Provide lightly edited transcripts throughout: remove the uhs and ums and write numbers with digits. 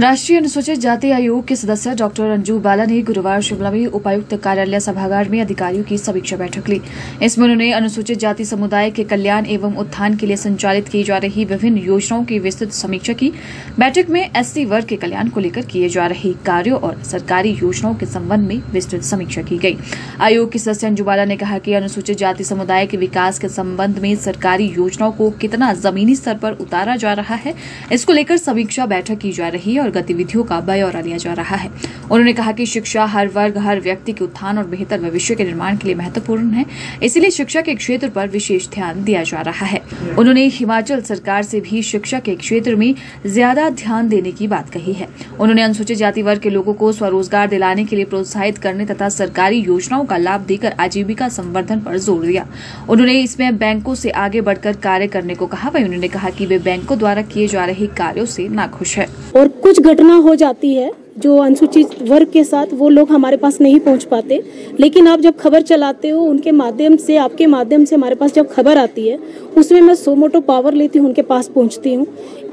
राष्ट्रीय अनुसूचित जाति आयोग के सदस्य डॉक्टर अंजू बाला ने गुरुवार शिमला में उपायुक्त कार्यालय सभागार में अधिकारियों की समीक्षा बैठक ली। इसमें उन्होंने अनुसूचित जाति समुदाय के कल्याण एवं उत्थान के लिए संचालित की जा रही विभिन्न योजनाओं की विस्तृत समीक्षा की। बैठक में एससी वर्ग के कल्याण को लेकर किए जा रहे कार्यों और सरकारी योजनाओं के संबंध में विस्तृत समीक्षा की गई। आयोग के सदस्य अंजू बाला ने कहा कि अनुसूचित जाति समुदाय के विकास के संबंध में सरकारी योजनाओं को कितना जमीनी स्तर पर उतारा जा रहा है, इसको लेकर समीक्षा बैठक की जा रही है और गतिविधियों का ब्यौरा लिया जा रहा है। उन्होंने कहा कि शिक्षा हर वर्ग, हर व्यक्ति के उत्थान और बेहतर भविष्य के निर्माण के लिए महत्वपूर्ण है, इसलिए शिक्षा के क्षेत्र पर विशेष ध्यान दिया जा रहा है। उन्होंने हिमाचल सरकार से भी शिक्षा के क्षेत्र में ज्यादा ध्यान देने की बात कही है। उन्होंने अनुसूचित जाति वर्ग के लोगों को स्वरोजगार दिलाने के लिए प्रोत्साहित करने तथा सरकारी योजनाओं का लाभ देकर आजीविका संवर्धन पर जोर दिया। उन्होंने इसमें बैंकों से आगे बढ़कर कार्य करने को कहा। वहीं उन्होंने कहा कि वे बैंकों द्वारा किए जा रहे कार्यों से नाखुश है। और कुछ घटना हो जाती है जो अनुसूचित वर्ग के साथ, वो लोग हमारे पास नहीं पहुंच पाते, लेकिन आप जब खबर चलाते हो उनके माध्यम से, आपके माध्यम से हमारे पास जब खबर आती है उसमें मैं सो मोटो पावर लेती हूँ, उनके पास पहुंचती हूँ।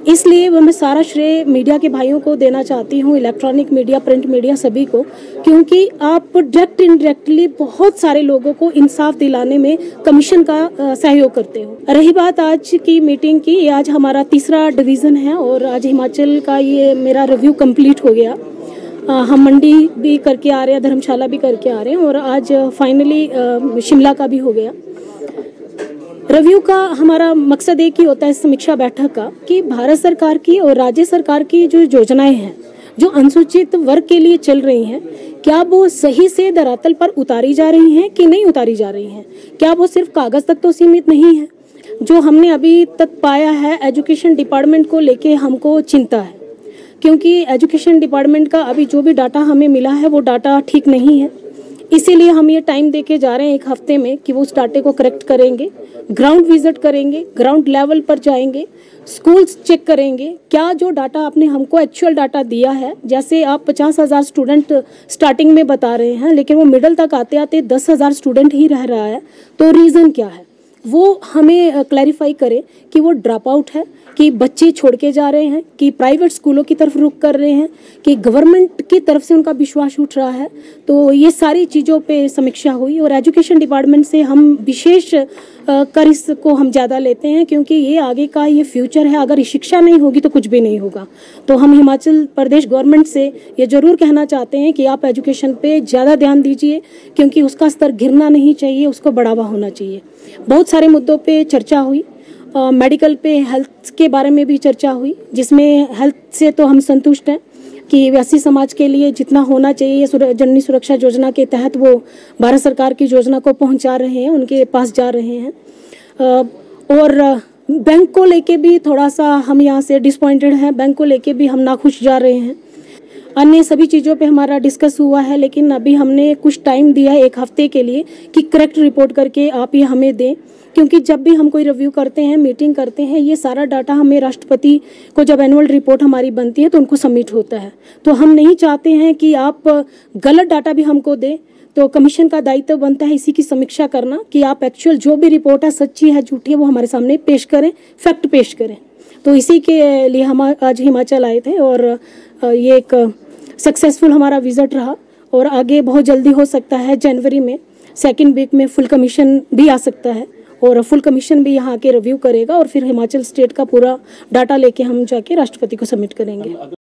इसलिए मैं सारा श्रेय मीडिया के भाइयों को देना चाहती हूँ, इलेक्ट्रॉनिक मीडिया, प्रिंट मीडिया, सभी को, क्योंकि आप डायरेक्ट इनडायरेक्टली बहुत सारे लोगों को इंसाफ दिलाने में कमीशन का सहयोग करते हो। रही बात आज की मीटिंग की, आज हमारा तीसरा डिवीजन है और आज हिमाचल का ये मेरा रिव्यू कंप्लीट हो गया। हम मंडी भी करके आ रहे हैं, धर्मशाला भी करके आ रहे हैं और आज फाइनली शिमला का भी हो गया। रिव्यू का हमारा मकसद एक ही होता है समीक्षा बैठक का, कि भारत सरकार की और राज्य सरकार की जो योजनाएं हैं जो अनुसूचित वर्ग के लिए चल रही हैं, क्या वो सही से धरातल पर उतारी जा रही हैं कि नहीं उतारी जा रही हैं, क्या वो सिर्फ कागज तक तो सीमित नहीं है। जो हमने अभी तक पाया है, एजुकेशन डिपार्टमेंट को लेके हमको चिंता है, क्योंकि एजुकेशन डिपार्टमेंट का अभी जो भी डाटा हमें मिला है वो डाटा ठीक नहीं है। इसीलिए हम ये टाइम देके जा रहे हैं 1 हफ्ते में कि वो उस डाटे को करेक्ट करेंगे, ग्राउंड विजिट करेंगे, ग्राउंड लेवल पर जाएंगे, स्कूल्स चेक करेंगे, क्या जो डाटा आपने हमको एक्चुअल डाटा दिया है, जैसे आप 50,000 स्टूडेंट स्टार्टिंग में बता रहे हैं लेकिन वो मिडल तक आते आते 10,000 स्टूडेंट ही रह रहा है, तो रीज़न क्या है वो हमें क्लैरिफाई करे कि वो ड्रॉप आउट है, कि बच्चे छोड़ के जा रहे हैं, कि प्राइवेट स्कूलों की तरफ रुख कर रहे हैं, कि गवर्नमेंट की तरफ से उनका विश्वास उठ रहा है। तो ये सारी चीज़ों पे समीक्षा हुई और एजुकेशन डिपार्टमेंट से हम विशेष कर इसको हम ज़्यादा लेते हैं, क्योंकि ये आगे का ये फ्यूचर है। अगर शिक्षा नहीं होगी तो कुछ भी नहीं होगा। तो हम हिमाचल प्रदेश गवर्नमेंट से ये ज़रूर कहना चाहते हैं कि आप एजुकेशन पे ज़्यादा ध्यान दीजिए, क्योंकि उसका स्तर गिरना नहीं चाहिए, उसको बढ़ावा होना चाहिए। बहुत सारे मुद्दों पे चर्चा हुई, मेडिकल पे, हेल्थ के बारे में भी चर्चा हुई, जिसमें हेल्थ से तो हम संतुष्ट हैं कि एससी समाज के लिए जितना होना चाहिए जननी सुरक्षा योजना के तहत वो भारत सरकार की योजना को पहुंचा रहे हैं, उनके पास जा रहे हैं। और बैंक को लेके भी थोड़ा सा हम यहाँ से डिसपॉइंटेड हैं, बैंक को लेके भी हम नाखुश जा रहे हैं। अन्य सभी चीज़ों पे हमारा डिस्कस हुआ है, लेकिन अभी हमने कुछ टाइम दिया है 1 हफ्ते के लिए कि करेक्ट रिपोर्ट करके आप ये हमें दें, क्योंकि जब भी हम कोई रिव्यू करते हैं, मीटिंग करते हैं, ये सारा डाटा हमें राष्ट्रपति को जब एनुअल रिपोर्ट हमारी बनती है तो उनको सबमिट होता है। तो हम नहीं चाहते हैं कि आप गलत डाटा भी हमको दें। तो कमीशन का दायित्व बनता है इसी की समीक्षा करना कि आप एक्चुअल जो भी रिपोर्ट है, सच्ची है झूठी है, वो हमारे सामने पेश करें, फैक्ट पेश करें। तो इसी के लिए हम आज हिमाचल आए थे और ये एक सक्सेसफुल हमारा विजिट रहा और आगे बहुत जल्दी हो सकता है जनवरी में 2nd वीक में फुल कमीशन भी आ सकता है और फुल कमीशन भी यहाँ के रिव्यू करेगा और फिर हिमाचल स्टेट का पूरा डाटा लेके हम जाके राष्ट्रपति को सबमिट करेंगे।